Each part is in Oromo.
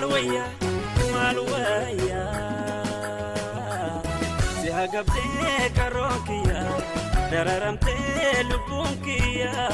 مالويا مالويا سيهاقبتي كروكيا دررمتي لبونكيا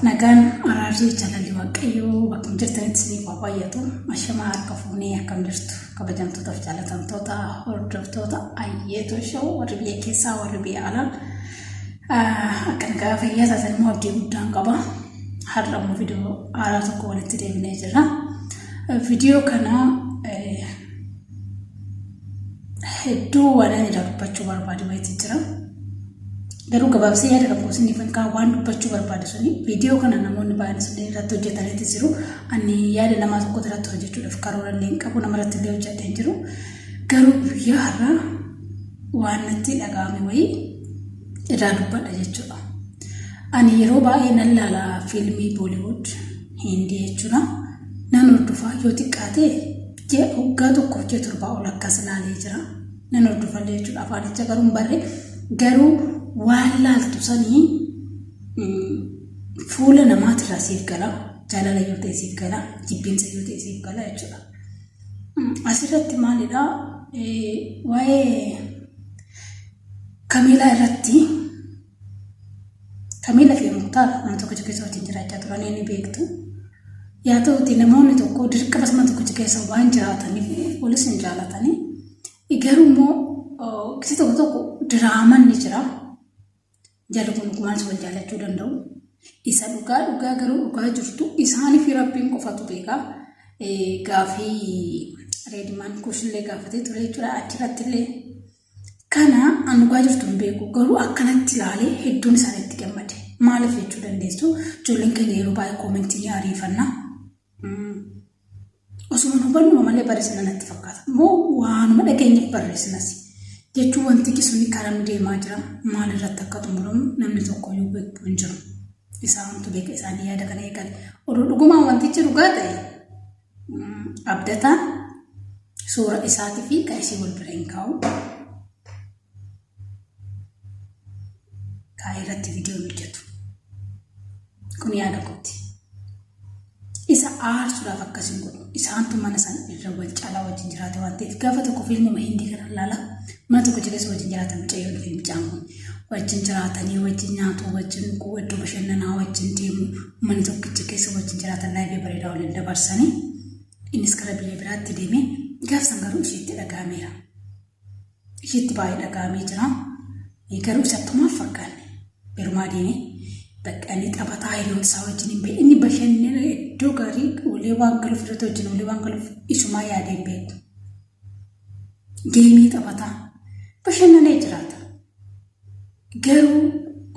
Nagaan araarri jaalalli waaqayyoo bakkuma jirtanitti isiniif haa baay'atu. Ashamaa harka fuunee akkam jirtu kabajamtootaaf jaalatamtoota hordoftoota ayyeetoo shoo warri biyya keessaa warri biyya alaa akka nagaa fayyaa taasisan immoo abdii guddaan qaba. Har'a immoo viidiyoo haaraa tokko walitti deebinee jirra. Viidiyoo kana hedduu waan ani dubbachuu barbaadu wayiitu jira. Garuu gabaabsee yaada qabu isiniif kan waan dubbachuu barbaadu suni viidiyoo kana namoonni baay'een sun irratti hojjetaniiti jiru. Ani yaada nama tokko irratti hojjechuudhaaf karoora illee qabu nama irratti illee hojjetee jiru. Garuu guyyaa har'aa waan natti dhaga'ame wayii irraa dubbadha jechuudha. Ani yeroo baay'ee nan ilaala fiilmii Bollywood Hindi jechuudha. Nan hordofaa yoo xiqqaate waggaa tokko hojii torbaa ol akkas ilaalee jira. Nan hordofaa jechuudha afaanicha garuu barree garuu waan laaltu sanii fuula namaatirraa siif gala, jaalala yoo ta'e siif gala, jibbinsa yoo ta'e siif gala jechuudha. Asirratti maalidhaa waa'ee Kameelaa irratti Kameelaa fi Muktaar nama tokko keessa wajjin jiraachaa turan ni beektu. Yaa ta'uti namoonni tokko dirqama sama tokko keessa waan jiraataniif polis hin jaalatanii. Garuu immoo kisi tokko diraamaan ni jira. Jaallatun kumaas wal jaallachuu danda'u. Isa dhugaa garuu dhugaa jirtu isaaniif Rabbiin qofatu beeka. Gaafii reedimaan kuushillee gaafatee ture jechuudha achirratti illee. Kana an dhugaa jirtu hin beeku garuu akkanatti ilaalee hedduun isaaniitti gammade. Maaliif jechuu dandeessu? Ijoolleen keenya yeroo baay'ee koomentii ni ariifanna. Osuma nu hubannu malee barreessina natti fakkaata. Moo waanuma dhageenyeef barreessinas. Jechuun wanti kisuni karaa deemaa jira. Maal irratti akka xumuramu namni tokko yoo beeku hin jiru. Isaantu beeka isaanii yaada kana eegale. Oduu dhugumaan wantichi dhugaa ta'e abdataan suura isaatii fi qaayisii wal bira hin kaa'u. Kaayii irratti viidiyoo hojjetu. Kun yaada kooti. Isa aarsuudhaaf akkasiin godhu. Isaantu mana sana irra wal caalaa wajjin jiraate waan ta'eef gaafa tokko fiilmuma Hindii kana ilaala. Mana tokko keessa wajjin jiraatan mucayyoo fi mucaan kun wajjin jiraatanii wajjin nyaatu wajjin iddoo bashannanaa wajjin deemu mana tokkicha keessa wajjin jiraatan laayifii bareedaa waliin dabarsanii innis gara biyya biraatti deemee gaafsan garuu isheetti dhaga'ameera. Isheetti baay'ee dhaga'amee jira. Garuu isatti maal fakkaanne birumaa deemee bakka inni taphataa hiriyoota isaa wajjin hin beeku. Inni bashannana iddoo gaarii ulee waan galuuf irratti wajjin ulee waan galuuf isumaa yaadee hin beeku. Geemii taphataa bashannanee jiraata. Garuu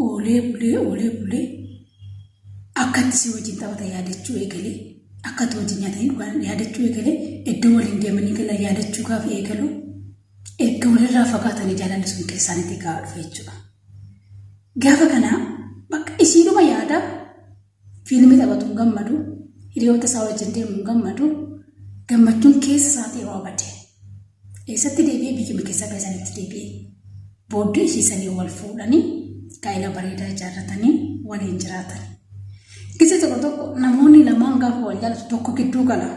ulee bulee akkatti si wajjin taphata yaadachuu eegalee akkatti wajjin nyaatanii yaadachuu eegalee iddoo waliin deemanii gala yaadachuu gaafa eegalu erga walirraa fagaatanii jaalalli sun keessaanitti gahaa dhufe jechuudha. Gaafa kanaa bakka isiidhuma yaada fiilmii taphatuun gammadu hiriyoota isaa wajjin deemuun gammadu gammachuun keessa isaatii yeroo abade. Eessatti deebi'ee biyya keessa keessanitti deebi'ee booddee ishiisanii wal fuudhanii gaa'ela bareedaa ijaarratanii waliin jiraatan. Gisa tokko namoonni lamaan gaafa wal jaalatu tokko gidduu gala.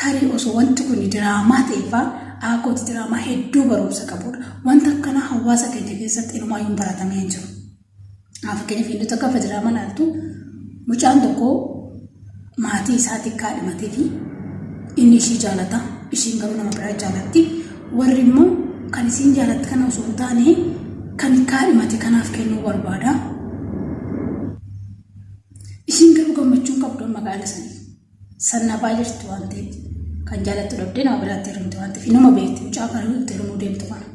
Tarii osoo wanti kun diraamaa ta'eefaa aakooti diraamaa hedduu barumsa qabudha. Wanta akkanaa hawaasa keenya keessatti ilmaayyuun baratamee hin jiru. Fakkeenyaaf inni tokko gaafa diraamaa laaltu mucaan tokko maatii isaatii kaadhimatee fi inni ishii jaalata. Ishiin garuu nama biraa jaalatti. Warri immoo kan isiin jaalatti kana osoo hin taane kan kaadhimate kanaaf kennuu barbaada. Ishiin garuu gammachuun qabdu magaala sanii. Sannabaa jirtu waan ta'eef kan jaalattu dhabdee nama biraatti hirmte waan ta'eef nama beekti mucaa garuu itti hirmuu deemtu kana.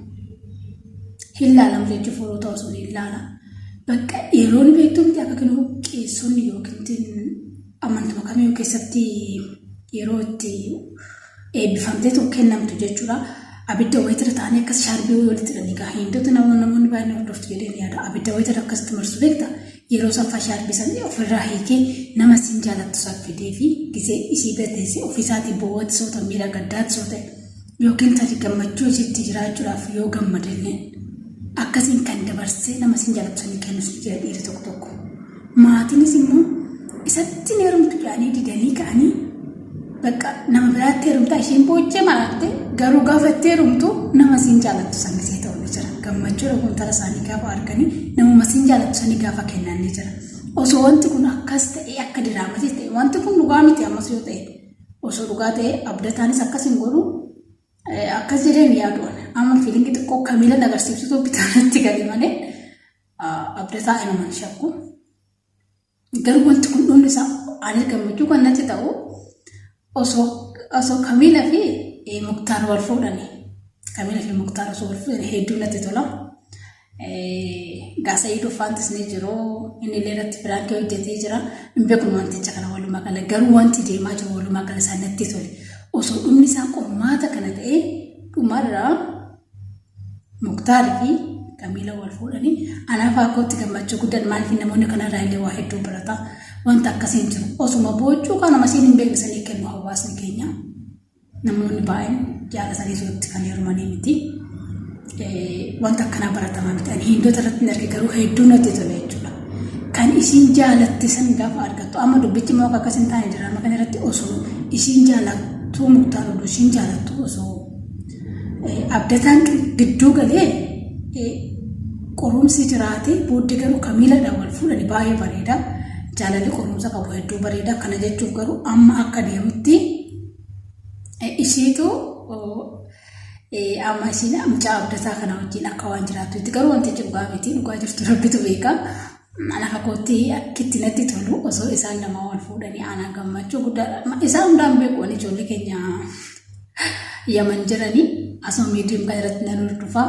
Hin laalamu jechuun fuulota osoo hin laala. Bakka yeroo ni beektu miti akka kennu qeessonni yookiin amantuma kamiyyuu keessatti yeroo itti eebbifamteetu kennamtu jechuudha. Abidda wayitira taane akkas shaarbii walitti hidhanii gaa hindootu namoonni baay'een hordoftu jedheen yaada. Abidda wayitira akkasitti marsu beekta yeroo saffaa shaarbii sana ofirraa hiikee nama siin jaalattu saffidee fi gisee ishii beektee ofiisaatii boowwatti soota miira gaddaatti soota yookiin tarii gammachuu isitti jiraachuudhaaf yoo gammadillee akkasiin kan dabarsee nama isin jaalatanii kennus jira dhiirri tokko tokko. Maatiinis immoo isatti heerumtu jedhanii didanii ka'anii bakka nama biraatti heerumtaa isheen boochee maratte garuu gaafa itti heerumtu nama isin jaalattu sannisee ta'uu ni jira. Gammachuudha kun tara isaanii gaafa arganii namuma isin jaalattu sanii gaafa kennan ni jira. Osoo wanti kun akkas ta'e akka diraamatis ta'e wanti kun dhugaa miti ammas yoo ta'e osoo dhugaa ta'e abdataanis akkasiin godhu akkas jedheen yaaduun amma fiilingi xiqqoo kamiila agarsiifsituu bitaanatti gadi malee abdataa inuman shakku. Garuu wanti kun dhuunni isaa ani gammachuu kan natti ta'u osoo kamiila fi muktaar wal fuudhani. Kamiila fi muktaar osoo wal fuudhani hedduu natti tola. Gaasa'ii dhufaantis ni jiru inni illee irratti firaankii hojjetee jira. Hin beeknu wanticha kana walumaa gala garuu wanti deemaa jiru walumaa gala isaa natti tole. Osoo dhumni isaa qormaata kana ta'e dhumarraa Muktaarii fi Kamiila wal fuudhanii anaaf akkootti gammachuu guddaan maaliif namoonni kanarraa illee waa hedduu barata wanta akkasiin jiru. Osuma boocuu kana masiin hin beeksisanii kennu hawaasni keenya namoonni baay'een jaalatanii sootti kan heerumanii miti. Wanta akkanaa baratamaa miti. Ani hindota irratti hin arge garuu hedduu natti tole jechuudha. Kan isiin jaalatte san gaafa argattu amma dubbichi immoo akkas hin taane diraama kana irratti osoo isiin jaalattu Muktaar oduu isiin jaalattu osoo abdataan gidduu galee qorumsi jiraate booddee garuu Kamiiladhaan wal fuudhanii baay'ee bareeda. Jaalalli qorumsa qabu hedduu bareeda. Kana jechuuf garuu amma akka deemutti isheetu amma isiin mucaa abdataa kana wajjin akka waan jiraattutti garuu wanti dhugaa miti dhugaa jirtu rabbitu beeka. Anaaf akkootti akkitti natti tolu osoo isaan lama wal fuudhanii aanaa gammachuu guddaadha. Isaan hundaan beeku waan ijoollee keenya Yaman jiranii asuma miidiyaa kan irratti nan hordofaa.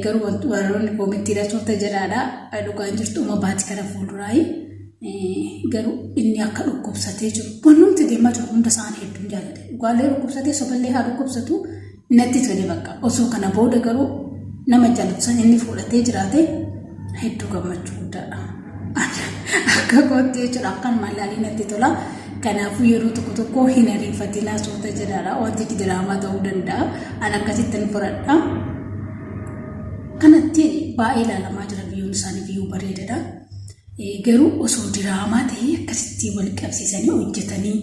Garuu warroonni koomittiidha soorta jedhaadha. Dhugaan jirtu uma baati kana fuulduraayi. Garuu inni akka dhukkubsatee jiru. Wantoonni deemaa jiru hunda isaanii hedduun jaalladhe. Dhugaalee dhukkubsatee soballee haa dhukkubsatu natti tole bakka. Osoo kana booda garuu nama jaallatu san inni fuudhatee jiraate hedduu gammachuu guddaadha. Akka kootti jechuudha akkan mallaalii natti tola. Kanaafuu yeroo tokko tokko hin ariifatinaa soorta jedhaadha. Wanti diraamaa ta'uu danda'a. Ani akkasitti hin fudhadha. Kanatti baay'ee ilaalamaa jira biyyoon isaanii biyyoo bareedaadha. Garuu osoo diraamaa ta'ee akkasitti wal qabsiisanii hojjetanii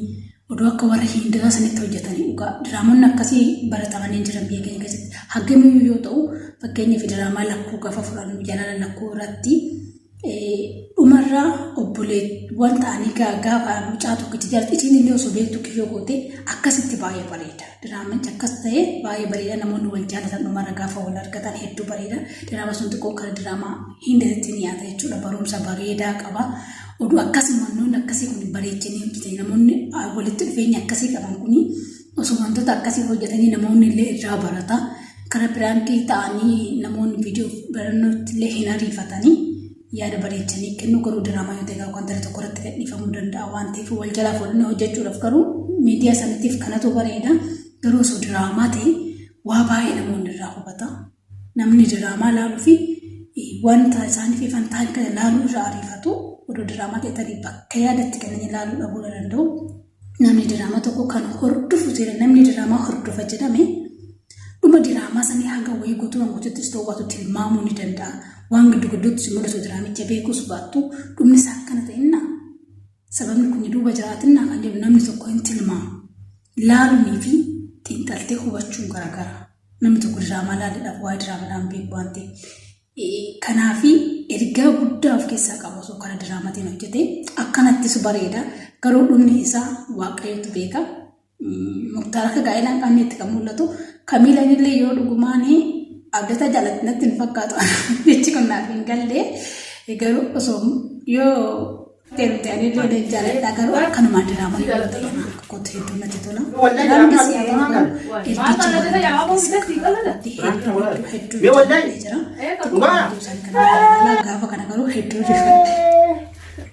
oduu akka warra Hindiraa sanitti hojjetanii dhugaa diraamoonni akkasii baratamanii jiran biyya keenya keessatti hagamiyyuu yoo ta'u fakkeenyaaf diraamaa lakkuu gaafa fudhannu jaalala lakkuu irratti dhumarraa obboleewwan ta'anii gaafa mucaa tokkitti jaalatti isiin illee osoo beektu kiyyoo goote akkasitti baay'ee bareeda. Diraamanchi akkas ta'ee baay'ee bareeda namoonni wal jaalatan dhumarra gaafa wal argatan hedduu bareeda. Diraama sun xiqqoo kan diraamaa Hindiitti dhiyaata jechuudha. Barumsa bareedaa qaba. Oduu akkasuma namoonni akkasii kun bareechanii hojjetan namoonni walitti dhufeenya akkasii qaban kun osoo wantoota akkasii hojjetanii namoonni illee irraa barata. Karaa biraankii ta'anii namoonni viidiyoo barannootti illee hin ariifatanii yaada bareechanii kennu garuu diraamaa yoo ta'e wanta tokko irratti gadhiifamuu danda'a waan ta'eef wal jalaa fuudhanii hojjechuudhaaf garuu miidiyaa sanattiif kanatu bareeda. Garuu osoo diraamaa ta'e waa baay'ee namoonni irraa hubata. Namni diraamaa laaluu fi wanta isaaniif ifan ta'an kana laaluu irraa ariifatu. Oduu diraamaa ta'e tarii bakka yaadatti kennanii laaluu dhabuu danda'u. Namni diraamaa tokko kan hordofu jira. Namni diraamaa hordofa jedhame dhuma diraamaa sanii hanga wayii guutumaan guutuuttis ta'uu tilmaamuu ni danda'a. Waan giddu-gidduutti mul'atu diraamicha beekuus baattu dhumni isaa akkana ta'inna sababni kun duuba jiraatinna kan jedhu namni tokko hin tilmaamu. Laalunii fi xiinxaltee hubachuun garaagara. Namni tokko diraamaa laaluudhaaf waa'ee diraamaadhaan beeku waan ta'eef. Kanaaf ergaa guddaa of keessaa qabu osoo kana diraamaatiin hojjete akkanattis bareeda. Garuu dhumni isaa waaqayyotu beeka. Muktaar akka gaa'elaan qaamni itti kan mul'atu Kamiilaan illee yoo dhugumaan abdata jaalatti natti hin fakkaatu. Jechi kun naaf hin galle garuu osoo yoo ta'anii illee jaaladha garuu akkanuma diraamaa yoo ta'e akkootti hedduu natti tola. Gaafa kana garuu hedduu rifadhe.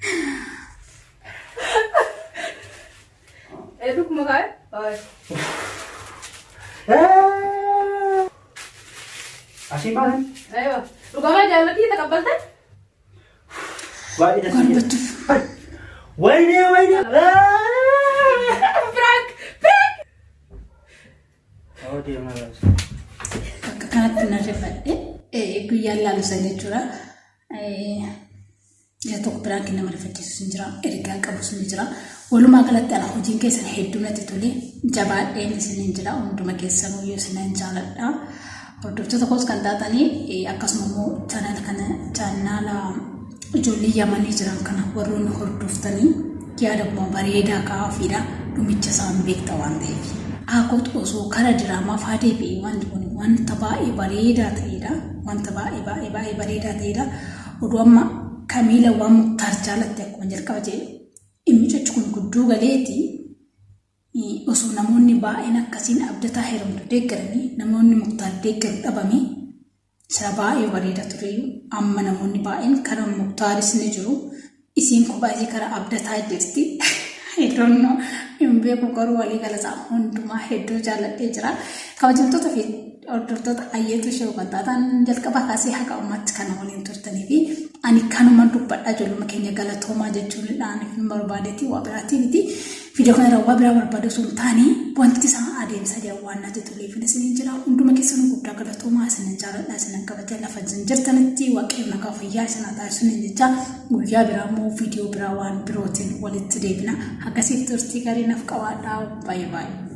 Así va. Ayo. Lu kamu jalan lagi tak kabel kan? Wah, ini sih. Wah, ini. Frank. Frank. Oh, dia yaalaalu sana jechuudha. Ija tokko biraan kenna marifachiisu ni jira. Ergaa qabus ni jira. Walumaa galatti ana hojiin keessan hedduu natti tole. Jabaadheen isin jira. Hunduma keessanuu yoo isin jaaladha. Hordoftoota koos kan taatanii akkasuma immoo chaanaala ijoollee Yamanii jiran kana warroonni hordoftanii yaadammoo bareedaa kaafiidha. Dhumicha isaan beekta waan ta'eef. Akkoo osoo kara diraamaa faadee fi wanti kun wanta baay'ee bareedaa ta'edha. Wanta baay'ee bareedaa ta'edha. Oduu amma Kamiila waan Muktaar jaalatti akkuma jalqaba jedhe imicha kun gudduu galeeti osoo namoonni baay'een akkasiin abdataa heerumtu deeggaranii namoonni Muktaar deeggaru dhabame sira baay'ee bareeda ture. Amma namoonni baay'een karaa Muktaaris ni jiru. Isiin kophaa isii karaa abdataa jirti. Hedduun hin beeku garuu walii galasaa hundumaa hedduu jaalladhee jira. Kabajamtoota fi hordoftoota ayyeetu ishee kan taatan jalqaba kaasee haqa ummatti kana waliin turtanii fi ani kanuma dubbadhaa ijoolluma keenya galatoomaa jechuudhaan hin barbaadetti waa biraatii miti. Viidiyoo kana irraa waa biraa barbaadu sun taanii wanti isaan adeemsa jiran waan natti tolee fi isin jira. Hunduma keessanuu guddaa galatoomaa isin jaalladhaa isin kabajaa lafa jirtanitti waaqayyoon nagaa fayyaa isin taasisuun jecha guyyaa biraa immoo viidiyoo biraa waan birootiin walitti deebina. Akkasiif turtii gaarii naaf qabaadhaa. Baay'ee baay'ee.